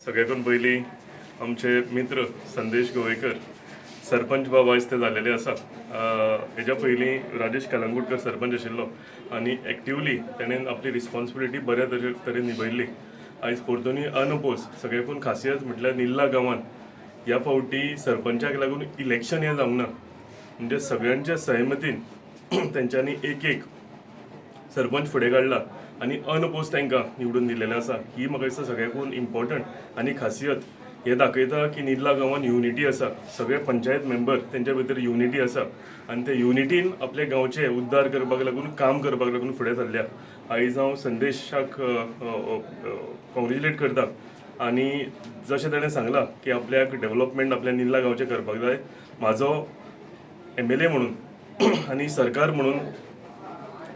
सगळ्याकून पयलीं आमचे मित्र संदेश गोवेकर सरपंच बाबा आयज ते जाल्लेले आसा। हेज्या पयलीं राजेश कलंगूटकर सरपंच आशिल्लो आनी एक्टिवली ताणें आपली रिस्पॉन्सिबिलिटी बऱ्या तरेन निभयल्ली। आयज परतून अनअपोज सगळ्याकून खासियत म्हटल्यार निल्ला गांवांत ह्या फावटी सरपंचाक लागून इलेक्शन हें जावंक ना, म्हणजे सगळ्यांच्या सहमतीन तेंच्यांनी एक सरपंच फुडें काडला आनी अनअपोज तांकां निवडून दिलेले आसा। ही म्हाका दिसता सगळ्याकून इम्पॉर्टंट आनी खासियत हे दाखयता की निल्ला गांवांत युनिटी आसा, सगळे पंचायत मेंबर तेंच्या भितर युनिटी आसा आनी ते युनिटीन आपल्या गांवचे उद्धार करपाक लागून काम करपाक लागून फुडें सरल्या। आयज हांव संदेशाक कॉंग्रेच्युलेट करता आनी जशें ताणें सांगलां की आपल्याक डेव्हलपमेंट आपल्या निल्ला गांवचें करपाक जाय, म्हाजो MLA म्हणून आनी सरकार म्हणून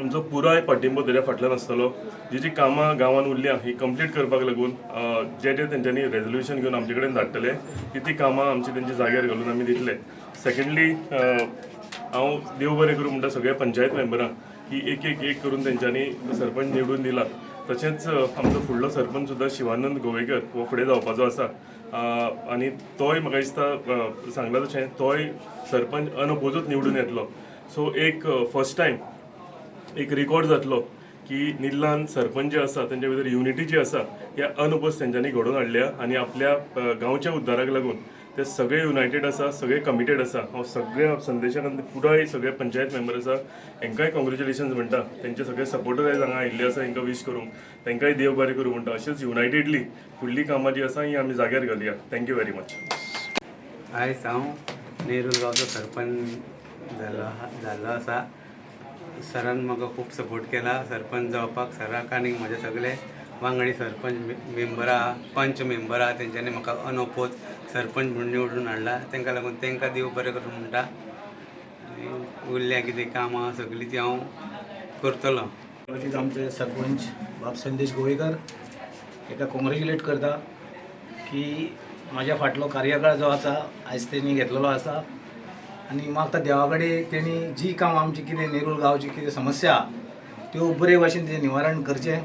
आमचो पुराय पाठिंबो तेज्या फाटल्यान आसतलो। जी कामां गांवांत उरल्या ही कंप्लीट करपाक लागून जे तेंच्यांनी रेजोल्युशन घेवन आमचे कडेन धाडटले ती कामां आमची तेंच्या जाग्यार घालून आमी दितले। सेकंडली हांव देव बरें करूं म्हणटा सगळ्या पंचायत मेंबरांक की एक करून तेंच्यांनी सरपंच निवडून दिला। तशेंच आमचो फुडलो सरपंच सुद्दां शिवानंद गोवेकर हो फुडें जावपाचो आसा आनी तोय म्हाका दिसता सांगला तशें तोय सरपंच अनअपोजूच निवडून येतलो। सो एक फर्स्ट टायम एक रिकॉर्ड जातलो की निल्लान सरपंच जे आसा तेंच्या भितर युनिटी जी आसा ह्या अनअपोज तेंच्यांनी घडोवन हाडल्या आनी आपल्या गांवच्या उद्धाराक लागून ते सगळे युनायटेड आसा, सगळे कमिटेड आसा। हांव सगळ्या संदेशान पुराय सगळे पंचायत मेंबर आसा हांकांय कॉंग्रेच्युलेशन्स म्हणटा, तेंचे सगळे सपोर्टर आयज हांगा आयिल्ले आसा हांकां विश करूंक, तांकांय देव बरें करूं म्हणटा। अशेंच युनायटेडली फुडली कामां जी आसा ही आमी जाग्यार घालया। Thank you very much. आयज हांव नेरूल गांवचो सरपंच जाल्लो आसा। सरान म्हाका खूब सपोर्ट केला सरपंच जावपाक, सराक आनी म्हजे सगळे वांगडी सरपंच मेंबर आहा, पंच मेंबर आहा, तेंच्यांनी म्हाका अनअपोज सरपंच म्हणून निवडून हाडला। तांकां लागून तांकां देव बरें करूं म्हणटा आनी उरल्या कितें कामां सगळीं ती हांव करतलो। आमचे सरपंच बाब संदेश गोवेकर ताका कॉंग्रेच्युलेट करता की म्हाज्या फाटलो कार्यकाळ जो आसा आयज तेणी घेतलेलो आसा आनी म्हाका देवा कडेन तेणी जी काम आमची कितें नेरूल गांवची कितें समस्या त्यो बरे भाशेन तेजें निवारण करचें।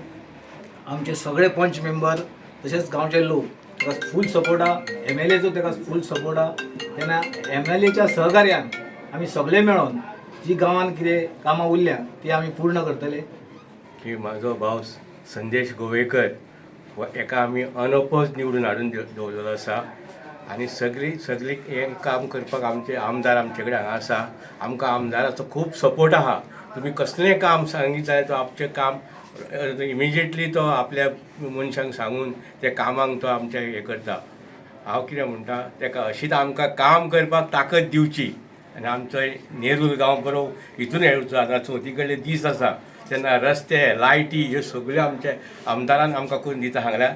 आमचे सगळे पंच मेंबर तशेंच गांवचे लोक ताका फूल सपोर्ट आहा, MLA जो ताका फूल सपोर्ट आहा। तेन्ना MLAच्या सहकार्यान आमी सगळे मेळोन जी गांवांत कितें कामां उरल्या ती आमी पूर्ण करतले। की म्हाजो भाव संदेश गोवेकर हो एका आमी अनअपोज निवडून हाडून दवरलेलो आसा आनी सगळी हें काम करपाक आमचे आमदार आमचे कडेन हांगा आसा। आमकां आमदाराचो खूब सपोर्ट आहा। तुमी कसलेंय काम सांगीत जाल्यार तो आमचें काम इमिजिएटली तो आपल्या मनशांक सांगून त्या कामांक तो आमचे हें करता। हांव कितें म्हणटा ताका अशीच आमकां काम करपाक ताकद दिवची आनी आमचो नेरूल गांव बरो हितून येवचो। आतां चवथी कडले दीस आसा तेन्ना रस्ते लायटी ह्यो सगळ्यो आमच्या आमदारान आमकां करून दिता हांगल्या।